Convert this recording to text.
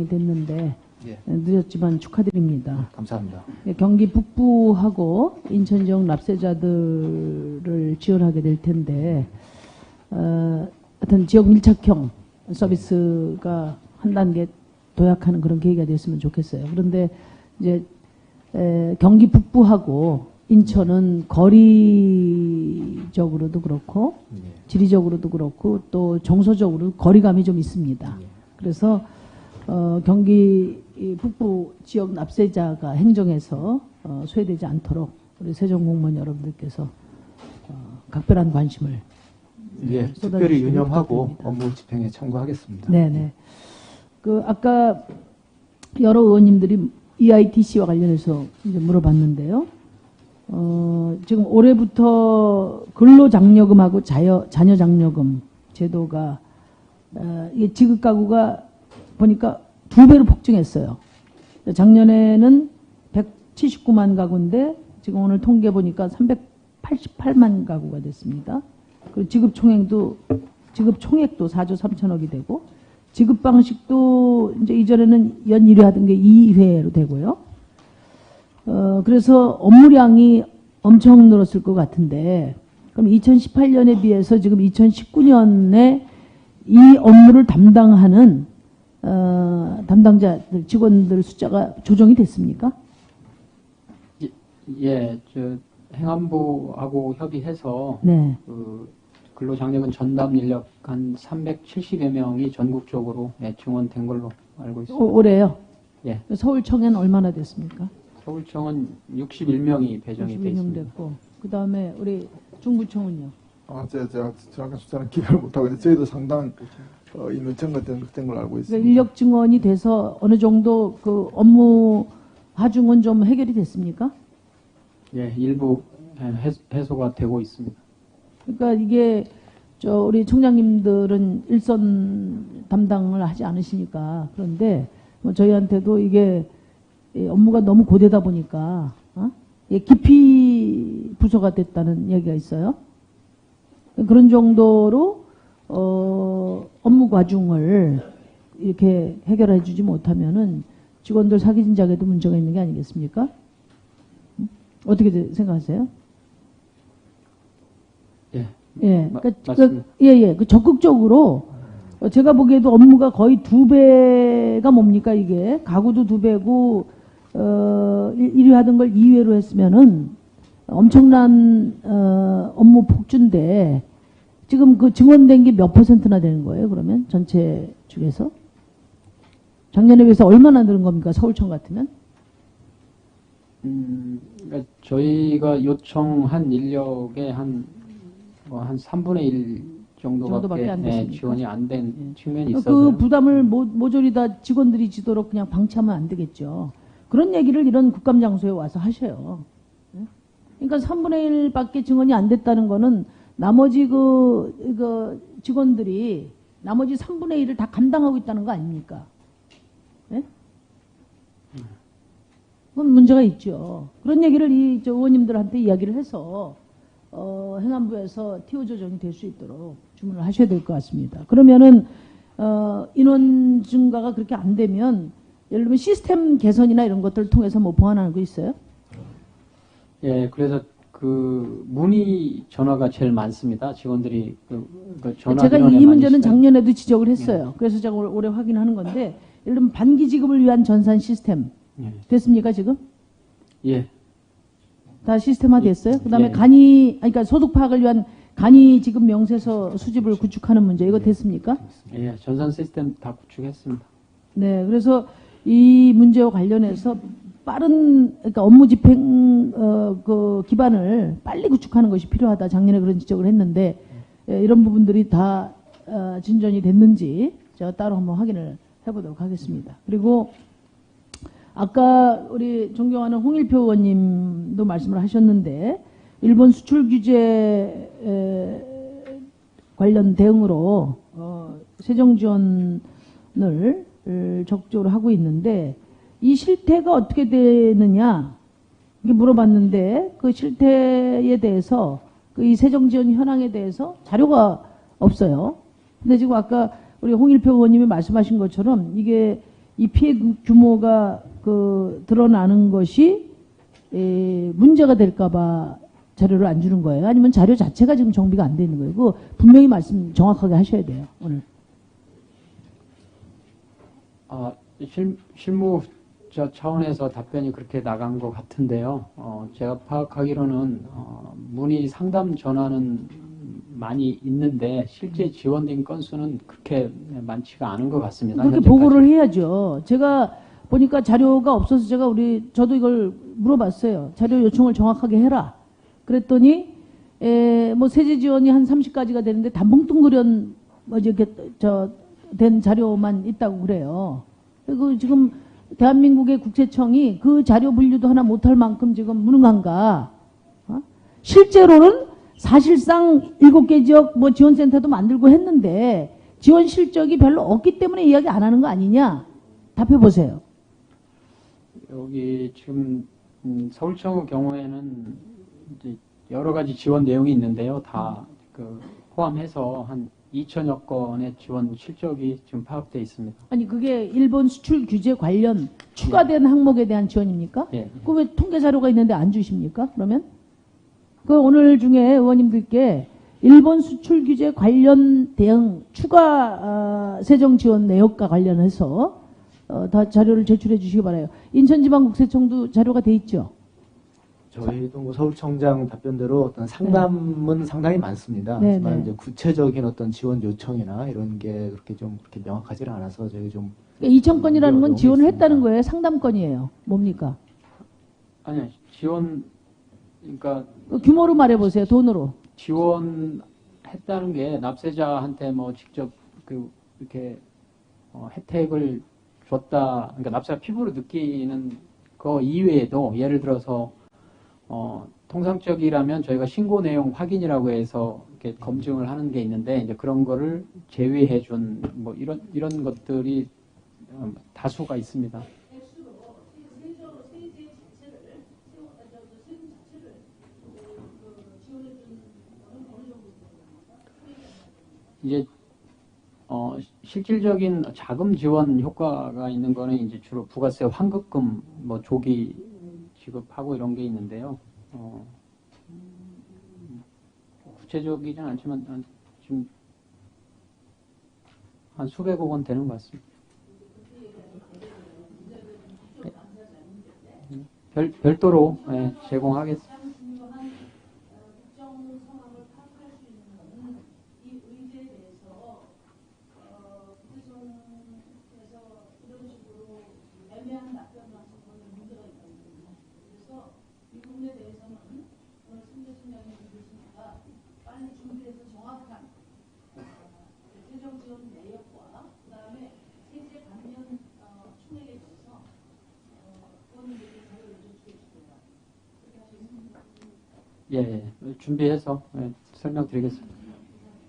됐는데 예. 늦었지만 축하드립니다. 감사합니다. 경기 북부하고 인천 지역 납세자들을 지원하게 될 텐데 하여튼 지역 밀착형 서비스가 한 단계 도약하는 그런 계기가 됐으면 좋겠어요. 그런데 이제 경기 북부하고 인천은 거리적으로도 그렇고 지리적으로도 그렇고 또 정서적으로 거리감이 좀 있습니다. 그래서 경기 북부 지역 납세자가 행정에서 소외되지 않도록 우리 세종공무원 여러분들께서 각별한 관심을 예, 특별히 유념하고 업무 집행에 참고하겠습니다. 네네. 그 아까 여러 의원님들이 EITC와 관련해서 이제 물어봤는데요. 지금 올해부터 근로장려금하고 자녀장려금 제도가 이게 지급 가구가 보니까 2배로 폭증했어요. 작년에는 179만 가구인데 지금 오늘 통계 보니까 388만 가구가 됐습니다. 그리고 지급 총액도 4조 3천억이 되고 지급 방식도 이제 이전에는 연 1회 하던 게 2회로 되고요. 그래서 업무량이 엄청 늘었을 것 같은데 그럼 2018년에 비해서 지금 2019년에 이 업무를 담당하는 담당자들, 직원들 숫자가 조정이 됐습니까? 예, 행안부하고 협의해서 네. 근로장려금 전담 인력 한 370여 명이 전국적으로 증원된 걸로 알고 있습니다. 올해요? 예. 서울청에는 얼마나 됐습니까? 서울청은 61명이 배정이 돼 61명 있습니다. 됐고 그 다음에 우리 중부청은요? 제가 정확한 숫자는 기억을 못하고 있는데 저희도 상당 인원 증가된 걸 알고 있습니다. 그러니까 인력 증원이 돼서 어느 정도 그 업무 하중은 좀 해결이 됐습니까? 예, 일부 해소가 되고 있습니다. 그러니까 이게 우리 총장님들은 일선 담당을 하지 않으시니까 그런데 뭐 저희한테도 이게 업무가 너무 고되다 보니까 기피 부서가 됐다는 얘기가 있어요. 그런 정도로 업무 과중을 이렇게 해결해 주지 못하면은 직원들 사기 진작에도 문제가 있는 게 아니겠습니까? 어떻게 생각하세요? 예. 예. 맞습니다. 그 적극적으로 제가 보기에도 업무가 거의 2배가 뭡니까 이게 가구도 2배고 1회 하던 걸 2회로 했으면은 엄청난 업무 폭주인데 지금 그 증원된 게 몇 %나 되는 거예요? 그러면 전체 중에서 작년에 비해서 얼마나 늘은 겁니까? 서울청 같으면? 그러니까 저희가 요청한 인력의 한 3분의 1 정도밖에 안 됐습니까? 지원이 안 된 측면이 그 있어서 부담을 모조리 다 직원들이 지도록 그냥 방치하면 안 되겠죠. 그런 얘기를 이런 국감장소에 와서 하셔요. 그러니까 3분의 1밖에 증원이 안 됐다는 거는 나머지 그 직원들이 나머지 3분의 1을 다 감당하고 있다는 거 아닙니까? 예? 그건 문제가 있죠. 그런 얘기를 의원님들한테 이야기를 해서 행안부에서 TO 조정이 될 수 있도록 주문을 하셔야 될 것 같습니다. 그러면은 인원 증가가 그렇게 안 되면 예를 들면 시스템 개선이나 이런 것들을 통해서 뭐 보완하는 거 있어요? 예, 그래서 그 문의 전화가 제일 많습니다. 직원들이 전화 제가 민원에 이 많이 문제는 시달- 작년에도 지적을 했어요. 그래서 제가 올해 확인하는 건데 예를 들면 반기 지급을 위한 전산 시스템 예. 됐습니까 지금? 예. 다 시스템화 됐어요? 그다음에 예. 그러니까 소득 파악을 위한 간이 지급 명세서 수집을 구축하는 문제 이거 됐습니까? 예, 전산 시스템 다 구축했습니다. 네, 그래서 이 문제와 관련해서 빠른 그러니까 업무 집행 그 기반을 빨리 구축하는 것이 필요하다. 작년에 그런 지적을 했는데 이런 부분들이 다 진전이 됐는지 제가 따로 한번 확인을 해보도록 하겠습니다. 그리고 아까 우리 존경하는 홍일표 의원님도 말씀을 하셨는데 일본 수출 규제 관련 대응으로 세정 지원을 적극적으로 하고 있는데 이 실태가 어떻게 되느냐 이렇게 물어봤는데 그 실태에 대해서 이 세정 지원 현황에 대해서 자료가 없어요. 근데 지금 아까 우리 홍일표 의원님이 말씀하신 것처럼 이게 이 피해 규모가 드러나는 것이 문제가 될까봐 자료를 안 주는 거예요? 아니면 자료 자체가 지금 정비가 안 돼 있는 거예요? 그거 분명히 말씀 정확하게 하셔야 돼요, 오늘. 실무자 차원에서 답변이 그렇게 나간 것 같은데요. 제가 파악하기로는 문의 상담 전화는 많이 있는데 실제 지원된 건수는 그렇게 많지가 않은 것 같습니다. 그렇게 현재까지. 보고를 해야죠. 제가 보니까 자료가 없어서 저도 이걸 물어봤어요. 자료 요청을 정확하게 해라. 그랬더니 뭐 세제 지원이 한 30가지가 되는데 단봉뚱그련 된 자료만 있다고 그래요. 그리고 지금 대한민국의 국세청이 그 자료 분류도 하나 못할 만큼 지금 무능한가? 실제로는 사실상 7개 지역 뭐 지원센터도 만들고 했는데 지원 실적이 별로 없기 때문에 이야기 안 하는 거 아니냐? 답해 보세요. 여기 지금 서울청 경우에는 이제 여러 가지 지원 내용이 있는데요. 다 포함해서 한 2천여 건의 지원 실적이 지금 파악되어 있습니다. 아니 그게 일본 수출 규제 관련 추가된 항목에 대한 지원입니까? 예. 그 왜 통계 자료가 있는데 안 주십니까? 그러면 그 오늘 중에 의원님들께 일본 수출 규제 관련 대응 추가 세정 지원 내역과 관련해서 다 자료를 제출해 주시기 바라요. 인천지방국세청도 자료가 돼 있죠. 저희도 뭐 서울청장 답변대로 어떤 상담은 상당히 많습니다. 네, 하지만 네. 이제 구체적인 어떤 지원 요청이나 이런 게 그렇게 명확하지 않아서 저희 좀 2천 건이라는 건 어려움이 지원을 있습니다. 했다는 거예요. 상담건이에요. 뭡니까? 아니, 그러니까 그 규모로 말해보세요. 돈으로. 지원했다는 게 납세자한테 뭐 직접 이렇게 혜택을 줬다. 그러니까 납세자 피부로 느끼는 거 이외에도 예를 들어서 통상적이라면 저희가 신고 내용 확인이라고 해서 이렇게 검증을 하는 게 있는데 이제 그런 거를 제외해 준 뭐 이런 것들이 다수가 있습니다. 이제 실질적인 자금 지원 효과가 있는 거는 이제 주로 부가세 환급금 뭐 조기 지급하고 이런 게 있는데요. 구체적이진 않지만 지금 한 수백억 원 되는 것 같습니다. 별도로 제공하겠습니다. 예, 준비해서 설명드리겠습니다.